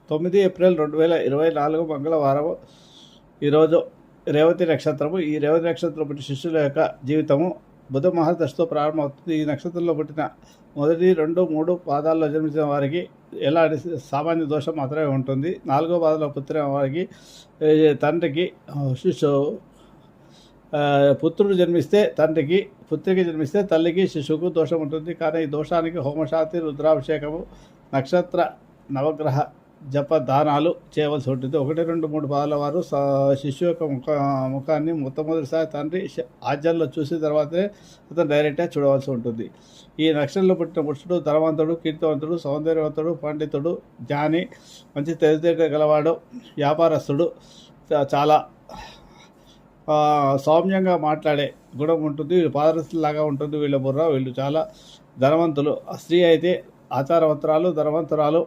9 April 2024 మంగళవారం. ఈరోజు రేవతి నక్షత్రము. ఈ రేవతి నక్షత్రంలో పుట్టిన శిష్యుల యొక్క జీవితము బుధ మహాదశతో ప్రారంభమవుతుంది. ఈ నక్షత్రంలో పుట్టిన మొదటి 2, 3 పాదాల్లో జన్మించిన వారికి ఎలాంటి సామాన్య దోషం మాత్రమే ఉంటుంది. 4వ పాదంలో పుట్టిన వారికి తండ్రికి పుత్రుడు జన్మిస్తే తండ్రికి, పుత్రికి జన్మిస్తే తల్లికి, శిశువుకు దోషం ఉంటుంది. కానీ ఈ దోషానికి హోమశాంతి, రుద్రాభిషేకము, నక్షత్ర నవగ్రహ జప దానాలు చేయవలసి ఉంటుంది. 1, 2, 3 పాదాల వారు శిశువు యొక్క ముఖాన్ని మొట్టమొదటిసారి తండ్రి ఆజ్ఞల్లో చూసిన తర్వాతనే అతను డైరెక్ట్గా చూడవలసి ఉంటుంది. ఈ నక్షత్రంలో పుట్టిన పురుషుడు ధనవంతుడు, కీర్తివంతుడు, సౌందర్యవంతుడు, పండితుడు, జ్ఞాని, మంచి తెలివితేటలు గలవాడు, వ్యాపారస్తుడు, చాలా సౌమ్యంగా మాట్లాడే గుణం ఉంటుంది. వీళ్ళు పాదరస్తులాగా ఉంటుంది వీళ్ళ బుర్ర. వీళ్ళు చాలా ధనవంతులు. స్త్రీ అయితే ఆచారవంతురాలు, ధనవంతురాలు,